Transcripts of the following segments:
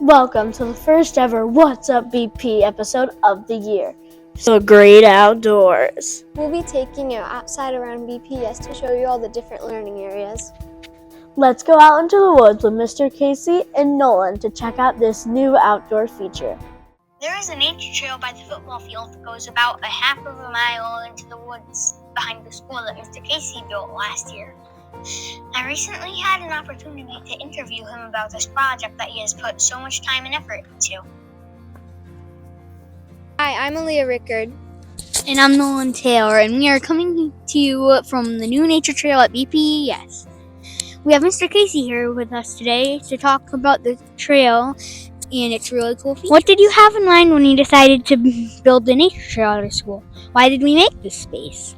Welcome to the first ever What's Up BP episode of the year. The great outdoors. We'll be taking you outside around BPS to show you all the different learning areas. Let's go out into the woods with Mr. Casey and Nolan to check out this new outdoor feature. There is a nature trail by the football field that goes about a half of a mile into the woods behind the school that Mr. Casey built last year. I recently had an opportunity to interview him about this project that he has put so much time and effort into. Hi, I'm Aaliyah Rickard. And I'm Nolan Taylor, and we are coming to you from the new nature trail at BPES. We have Mr. Casey here with us today to talk about the trail and its really cool features. What did you have in mind when you decided to build the nature trail at our school? Why did we make this space?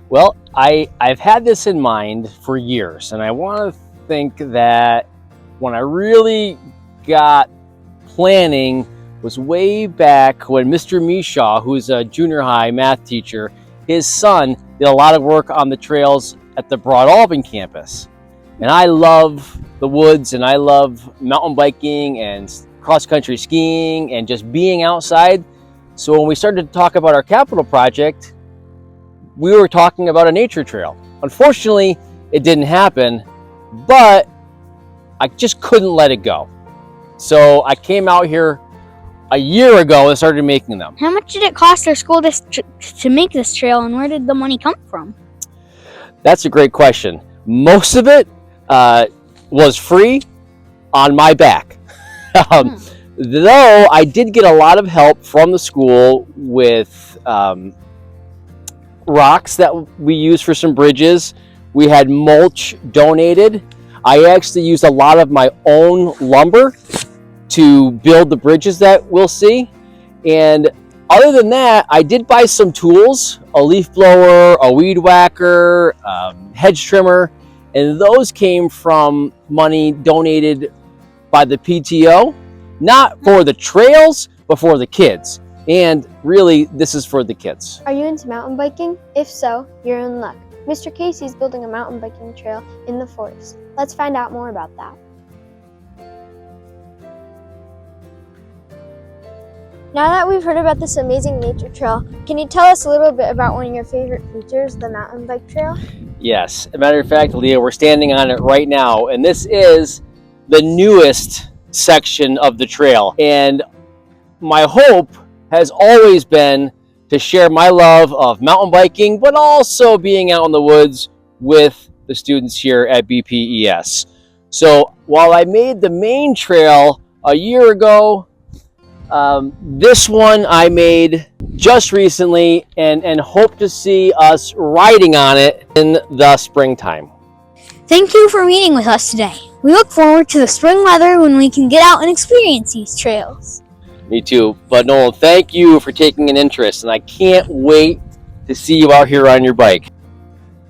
Well, I've had this in mind for years, and I want to think that when I really got planning was way back when Mr. Mishaw, who's a junior high math teacher, his son did a lot of work on the trails at the Broadalbin campus. And I love the woods, and I love mountain biking and cross-country skiing and just being outside. So when we started to talk about our capital project, we were talking about a nature trail. Unfortunately, it didn't happen, but I just couldn't let it go. So I came out here a year ago and started making them. How much did it cost our school to make this trail, and where did the money come from? That's a great question. Most of it was free on my back. Though I did get a lot of help from the school with rocks that we used for some bridges. We had mulch donated. I actually used a lot of my own lumber to build the bridges that we'll see. And other than that, I did buy some tools, a leaf blower, a weed whacker, hedge trimmer, and those came from money donated by the PTO, not for the trails, but for the kids. And really, this is for the kids. Are you into mountain biking? If so, you're in luck. Mr. Casey's building a mountain biking trail in the forest. Let's find out more about that. Now that we've heard about this amazing nature trail, can you tell us a little bit about one of your favorite features, the mountain bike trail? Yes. As a matter of fact, Leah, we're standing on it right now, and this is the newest section of the trail. And my hope has always been to share my love of mountain biking, but also being out in the woods with the students here at BPES. So while I made the main trail a year ago, this one I made just recently and hope to see us riding on it in the springtime. Thank you for meeting with us today. We look forward to the spring weather when we can get out and experience these trails. Me too. But Noel, thank you for taking an interest, and I can't wait to see you out here on your bike.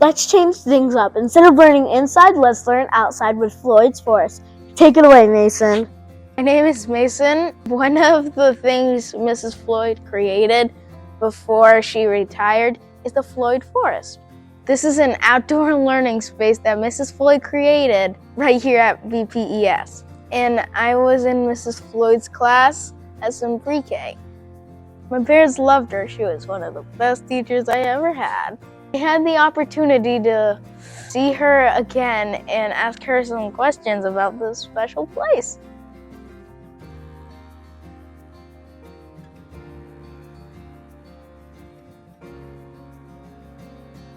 Let's change things up. Instead of learning inside, let's learn outside with Floyd's Forest. Take it away, Mason. My name is Mason. One of the things Mrs. Floyd created before she retired is the Floyd Forest. This is an outdoor learning space that Mrs. Floyd created right here at BPES. And I was in Mrs. Floyd's class as in pre-K. My parents loved her. She was one of the best teachers I ever had. I had the opportunity to see her again and ask her some questions about this special place.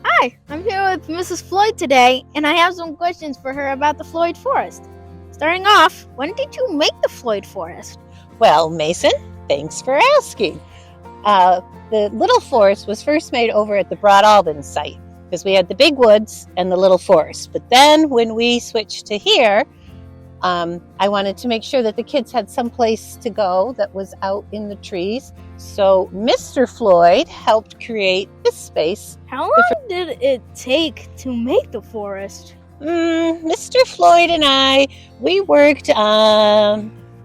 Hi, I'm here with Mrs. Floyd today, and I have some questions for her about the Floyd Forest. Starting off, when did you make the Floyd Forest? Well, Mason, thanks for asking. The little forest was first made over at the Broadalbin site because we had the big woods and the little forest. But then when we switched to here, I wanted to make sure that the kids had some place to go that was out in the trees. So Mr. Floyd helped create this space. How long did it take to make the forest? Mr. Floyd and I, we worked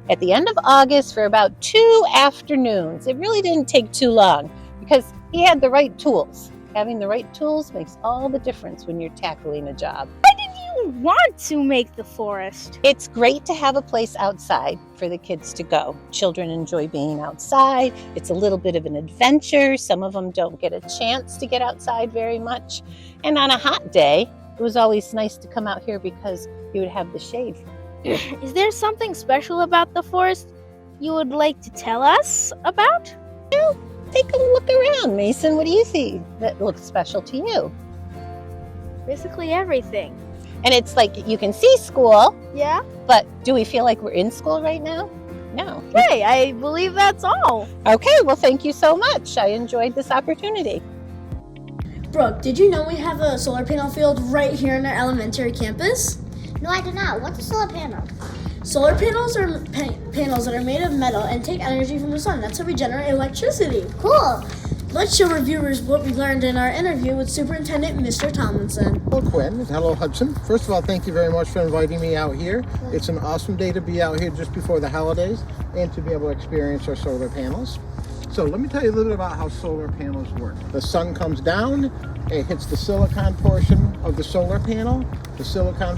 at the end of August for about 2 afternoons. It really didn't take too long because he had the right tools. Having the right tools makes all the difference when you're tackling a job. Why did you want to make the forest. It's great to have a place outside for the kids to go. Children enjoy being outside. It's a little bit of an adventure. Some of them don't get a chance to get outside very much. And on a hot day, it was always nice to come out here because you would have the shade. Is there something special about the forest you would like to tell us about? Take a look around, Mason. What do you see that looks special to you? Basically everything. And it's like you can see school, Yeah? but do we feel like we're in school right now? No. Okay, I believe that's all. Okay, well, thank you so much. I enjoyed this opportunity. Brooke, did you know we have a solar panel field right here in our elementary campus? No, I did not. What's a solar panel? Solar panels are panels that are made of metal and take energy from the sun. That's how we generate electricity. Cool. Let's show our viewers what we learned in our interview with Superintendent Mr. Tomlinson. Hello, Quinn. Hello, Hudson. First of all, thank you very much for inviting me out here. It's an awesome day to be out here just before the holidays and to be able to experience our solar panels. So let me tell you a little bit about how solar panels work. The sun comes down, it hits the silicon portion of the solar panel. The silicon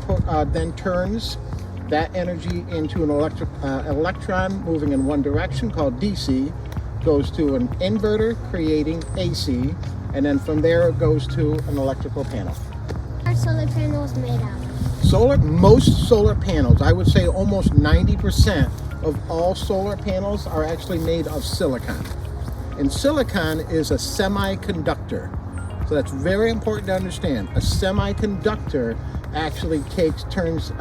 then turns that energy into an electron moving in one direction called DC, goes to an inverter creating AC, and then from there it goes to an electrical panel. What are solar panels made of? Most solar panels, I would say almost 90% of all solar panels are actually made of silicon. And silicon is a semiconductor. So that's very important to understand. A semiconductor actually turns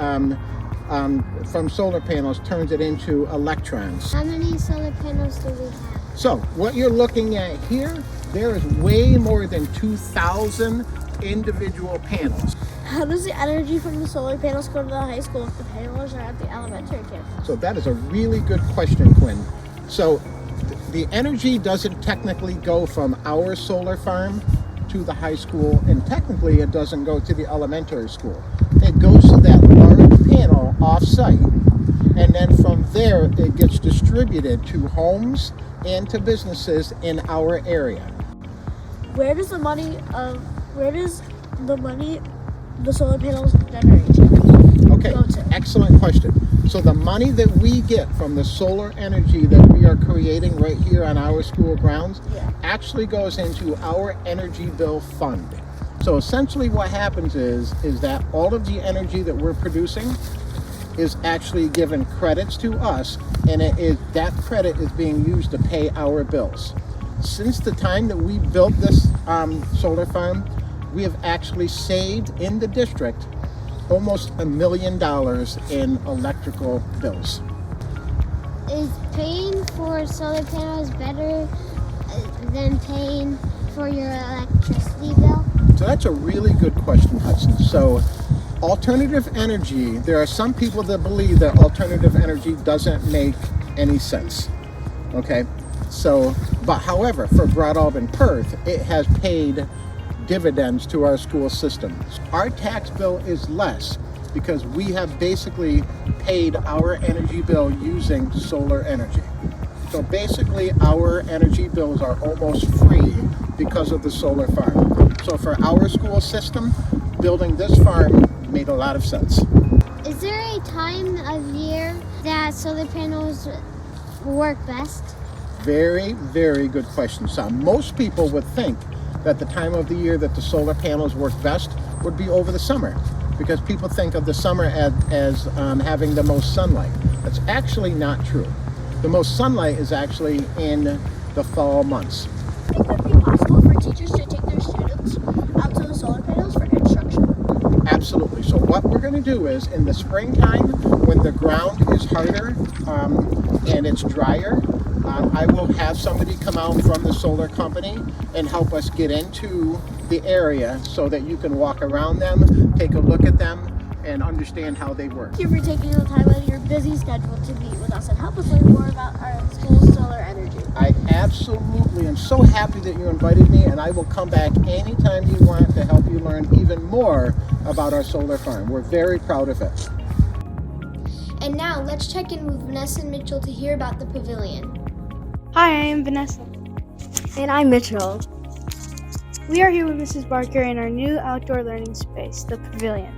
from solar panels, turns it into electrons. How many solar panels do we have? So what you're looking at here, there is way more than 2,000 individual panels. How does the energy from the solar panels go to the high school if the panels are at the elementary campus? So that is a really good question, Quinn. So the energy doesn't technically go from our solar farm to the high school, and technically it doesn't go to the elementary school. It goes to that large panel off-site, and then from there it gets distributed to homes and to businesses in our area. Where does the money the solar panels generate Okay, go to? excellent question. So the money that we get from the solar energy that we are creating right here on our school grounds actually goes into our energy bill fund. So essentially what happens is that all of the energy that we're producing is actually given credits to us, and that credit is being used to pay our bills. Since the time that we built this solar farm, we have actually saved in the district almost $1 million in electrical bills. Is paying for solar panels better than paying for your electricity bill? So that's a really good question, Hudson. So alternative energy, there are some people that believe that alternative energy doesn't make any sense. Okay, so, but however, for Broadalbin-Perth, it has paid dividends to our school system. Our tax bill is less because we have basically paid our energy bill using solar energy. So basically our energy bills are almost free because of the solar farm. So for our school system, building this farm made a lot of sense. Is there a time of year that solar panels work best? Very, very good question, Sam. Most people would think that the time of the year that the solar panels work best would be over the summer, because people think of the summer as having the most sunlight. That's actually not true. The most sunlight is actually in the fall months. Would it be possible for teachers to take their students out to the solar panels for instruction? Absolutely. So what we're going to do is in the springtime, when the ground is harder and it's drier, I will have somebody come out from the solar company and help us get into the area so that you can walk around them, take a look at them, and understand how they work. Thank you for taking the time out of your busy schedule to meet with us and help us learn more about our school's solar energy. I absolutely am so happy that you invited me, and I will come back anytime you want to help you learn even more about our solar farm. We're very proud of it. And now let's check in with Vanessa and Mitchell to hear about the pavilion. Hi, I am Vanessa. And I'm Mitchell. We are here with Mrs. Barker in our new outdoor learning space, the pavilion.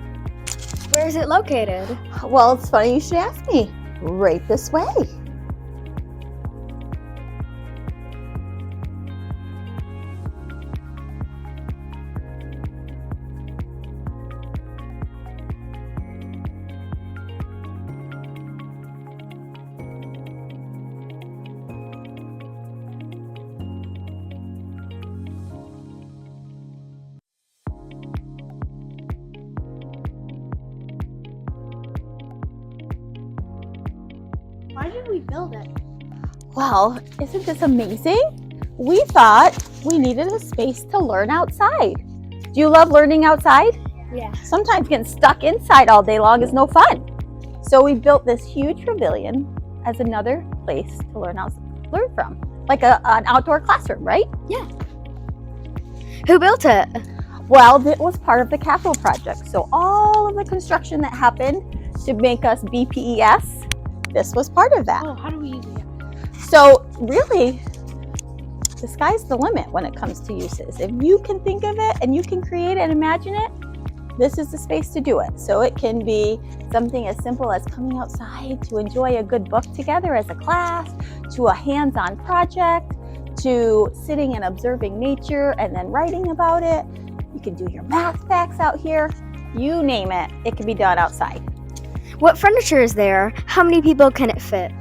Where is it located? Well, it's funny you should ask me. Right this way. Why did we build it? Well, isn't this amazing? We thought we needed a space to learn outside. Do you love learning outside? Yeah. Sometimes getting stuck inside all day long is no fun. So we built this huge pavilion as another place to learn from, like an outdoor classroom, right? Who built it? Well, it was part of the capital project. So all of the construction that happened to make us BPES, this was part of that. Oh, how do we use it? So really, the sky's the limit when it comes to uses. If you can think of it and you can create it and imagine it, this is the space to do it. So it can be something as simple as coming outside to enjoy a good book together as a class, to a hands-on project, to sitting and observing nature and then writing about it. You can do your math facts out here. You name it, it can be done outside. What furniture is there? How many people can it fit?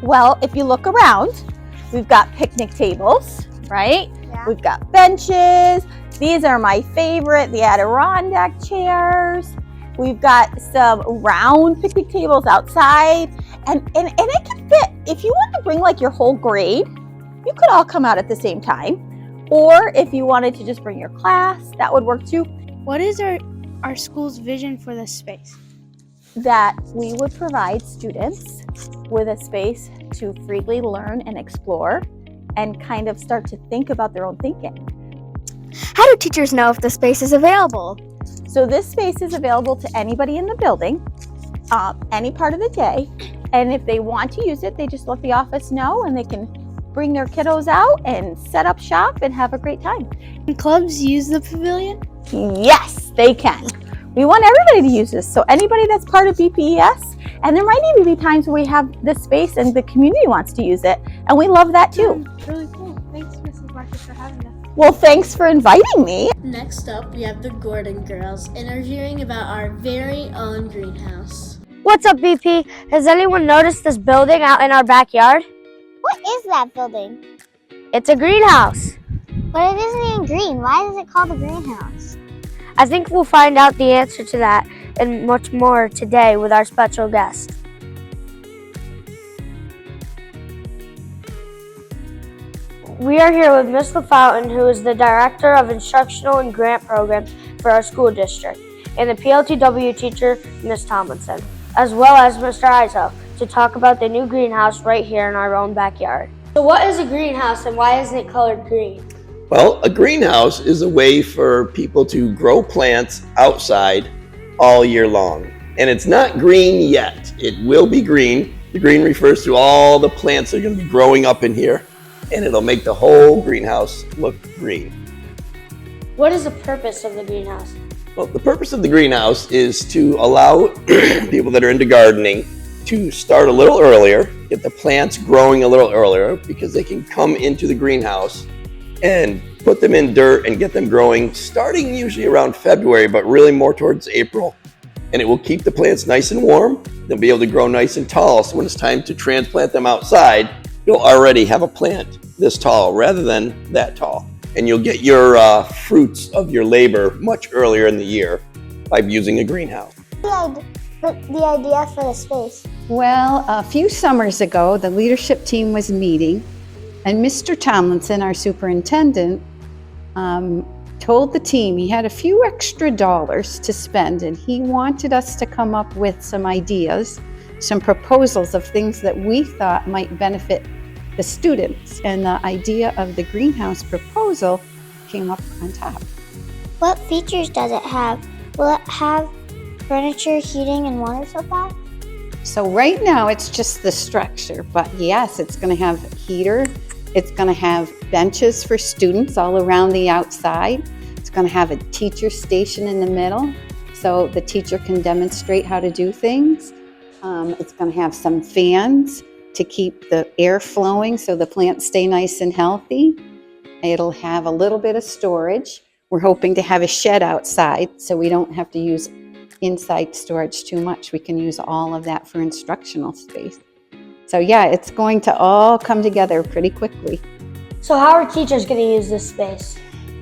Well, if you look around, we've got picnic tables, right? Yeah. We've got benches. These are my favorite, the Adirondack chairs. We've got some round picnic tables outside, and it can fit. If you want to bring like your whole grade, you could all come out at the same time. Or if you wanted to just bring your class, that would work too. What is our school's vision for this space? That we would provide students with a space to freely learn and explore and kind of start to think about their own thinking. How do teachers know if the space is available? So this space is available to anybody in the building, any part of the day. And if they want to use it, they just let the office know and they can bring their kiddos out and set up shop and have a great time. Can clubs use the pavilion? Yes, they can. We want everybody to use this. So anybody that's part of BPES, and there might even be times where we have this space and the community wants to use it. And we love that too. Really cool. Thanks, Mrs. Marcus, for having us. Well, thanks for inviting me. Next up, we have the Gordon girls interviewing about our very own greenhouse. What's up, BP? Has anyone noticed this building out in our backyard? What is that building? It's a greenhouse. But it isn't even green. Why is it called a greenhouse? I think we'll find out the answer to that and much more today with our special guest. We are here with Ms. LaFountain, who is the Director of Instructional and Grant Program for our school district, and the PLTW teacher, Ms. Tomlinson, as well as Mr. Iso, to talk about the new greenhouse right here in our own backyard. So what is a greenhouse and why isn't it colored green? Well, a greenhouse is a way for people to grow plants outside all year long. And it's not green yet. It will be green. The green refers to all the plants that are going to be growing up in here, and it'll make the whole greenhouse look green. What is the purpose of the greenhouse? Well, the purpose of the greenhouse is to allow people that are into gardening to start a little earlier, get the plants growing a little earlier, because they can come into the greenhouse and put them in dirt and get them growing starting usually around February, but really more towards April. And it will keep the plants nice and warm. They'll be able to grow nice and tall. So when it's time to transplant them outside, you'll already have a plant this tall rather than that tall. And you'll get your fruits of your labor much earlier in the year by using a greenhouse. The idea for the space. Well, a few summers ago, the leadership team was meeting, and Mr. Tomlinson, our superintendent, told the team he had a few extra dollars to spend, and he wanted us to come up with some ideas, some proposals of things that we thought might benefit the students. And the idea of the greenhouse proposal came up on top. What features does it have? Will it have furniture, heating, and water supply? So right now it's just the structure, but yes, it's going to have a heater. It's going to have benches for students all around the outside. It's going to have a teacher station in the middle, so the teacher can demonstrate how to do things. It's going to have some fans to keep the air flowing so the plants stay nice and healthy. It'll have a little bit of storage. We're hoping to have a shed outside so we don't have to use inside storage too much. We can use all of that for instructional space. So yeah, it's going to all come together pretty quickly. So how are teachers going to use this space?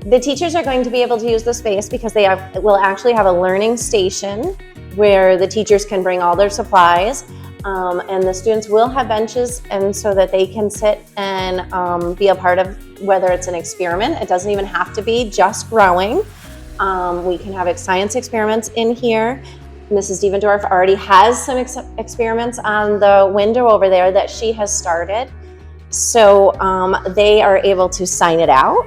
The teachers are going to be able to use the space because they will actually have a learning station where the teachers can bring all their supplies, and the students will have benches, and so that they can sit and be a part of whether it's an experiment. It doesn't even have to be just growing. We can have science experiments in here. Mrs. Devendorf already has some experiments on the window over there that she has started. So they are able to sign it out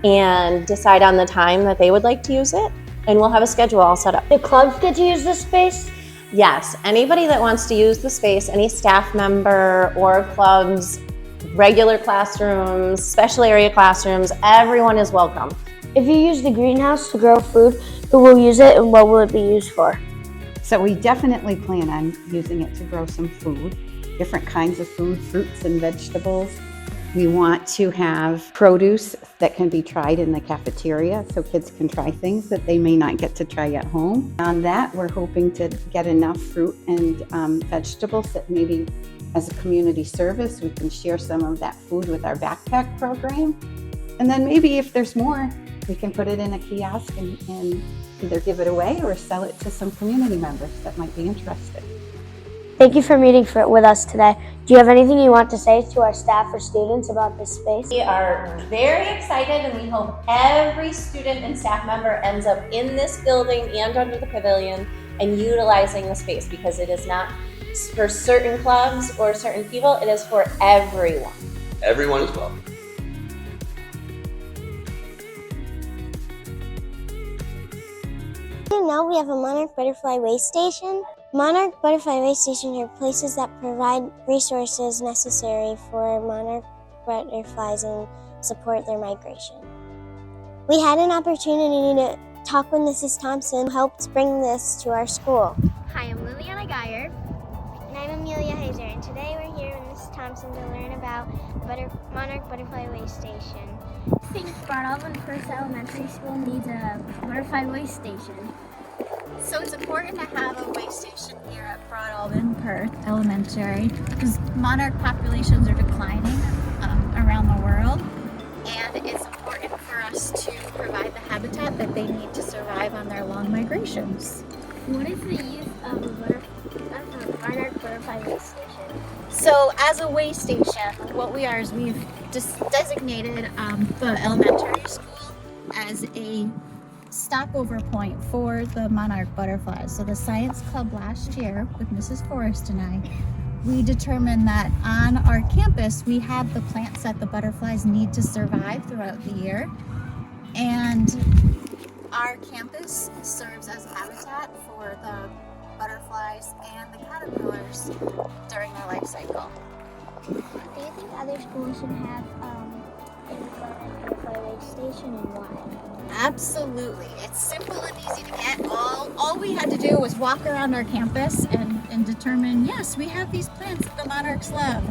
and decide on the time that they would like to use it. And we'll have a schedule all set up. Do clubs get to use this space? Yes, anybody that wants to use the space, any staff member or clubs, regular classrooms, special area classrooms, everyone is welcome. If you use the greenhouse to grow food, who will use it and what will it be used for? So we definitely plan on using it to grow some food, different kinds of food, fruits and vegetables. We want to have produce that can be tried in the cafeteria so kids can try things that they may not get to try at home. On that, we're hoping to get enough fruit and vegetables that maybe as a community service, we can share some of that food with our backpack program. And then maybe if there's more, we can put it in a kiosk and either give it away or sell it to some community members that might be interested. Thank you for meeting with us today. Do you have anything you want to say to our staff or students about this space? We are very excited, and we hope every student and staff member ends up in this building and under the pavilion and utilizing the space, because it is not for certain clubs or certain people, it is for everyone. Everyone is welcome. Did you know we have a monarch butterfly waste station? Monarch butterfly waste stations are places that provide resources necessary for monarch butterflies and support their migration. We had an opportunity to talk with Mrs. Thompson, who helped bring this to our school. Hi, I'm Liliana Geyer. And I'm Amelia Hazer, and today we're here with Mrs. Thompson to learn about Monarch Butterfly Waste Station. I think Broadalbin-Perth Elementary School needs a butterfly waste station. So it's important to have a waste station here at Broadalbin-Perth Elementary because monarch populations are declining around the world, and it's important for us to provide the habitat that they need to survive on their long migrations. What is the use of a monarch butterfly waste station? So as a waste station, what we are is we've designated the elementary school as a stopover point for the monarch butterflies. So the science club last year with Mrs. Forrest and I, we determined that on our campus we have the plants that the butterflies need to survive throughout the year, and our campus serves as habitat for the butterflies and the caterpillars during their life cycle. Do you think other schools should have a monarch butterfly waste station, and why? Absolutely. It's simple and easy to get. All we had to do was walk around our campus and determine, yes, we have these plants that the monarchs love.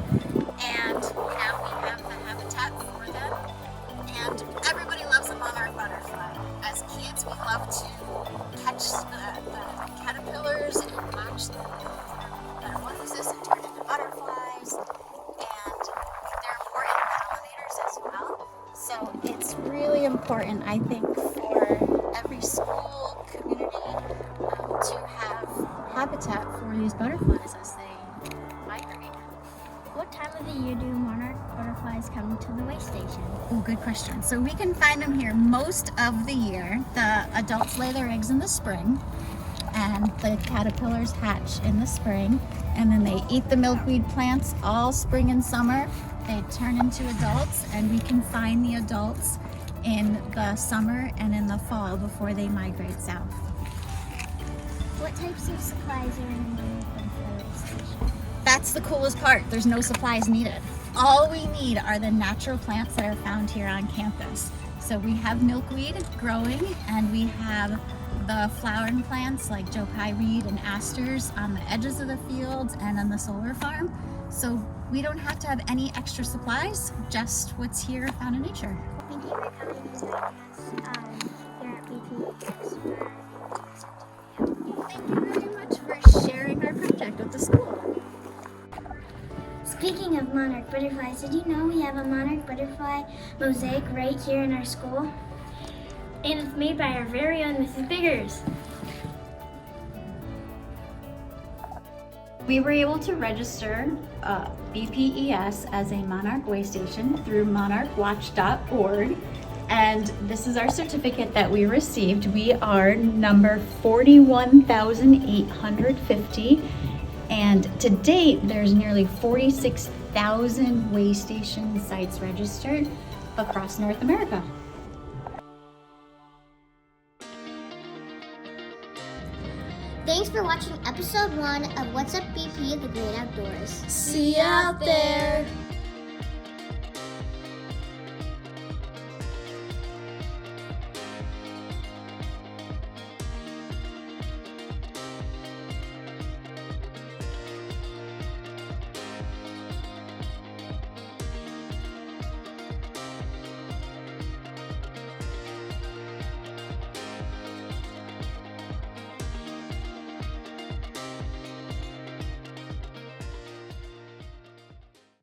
And now we have the habitat for them. And everybody loves a monarch butterfly. As kids, we love to catch the caterpillars and watch them metamorphosis and turn into butterflies. And they're important pollinators as well. So it's really important, I think, for every school community to have habitat for these butterflies as they migrate. What time of the year do monarch butterflies come to the waste station? Oh, good question. So we can find them here most of the year. The adults lay their eggs in the spring, and the caterpillars hatch in the spring, and then they eat the milkweed plants all spring and summer. They turn into adults, and we can find the adults in the summer and in the fall before they migrate south. What types of supplies are in the monarch butterfly waste station? That's the coolest part. There's no supplies needed. All we need are the natural plants that are found here on campus. So we have milkweed growing, and we have the flowering plants like Joe Pye Reed and asters on the edges of the fields and on the solar farm. So we don't have to have any extra supplies, just what's here found in nature. Thank you for coming and joining us here at BP. Thank you very much for sharing our project with the school. Speaking of monarch butterflies, did you know we have a monarch butterfly mosaic right here in our school? And it's made by our very own Mrs. Biggers. We were able to register BPES as a Monarch Way Station through monarchwatch.org, and this is our certificate that we received. We are number 41,850, and to date there's nearly 46,000 way station sites registered across North America. Thanks for watching episode 1 of What's Up BP, The Great Outdoors. See you out there!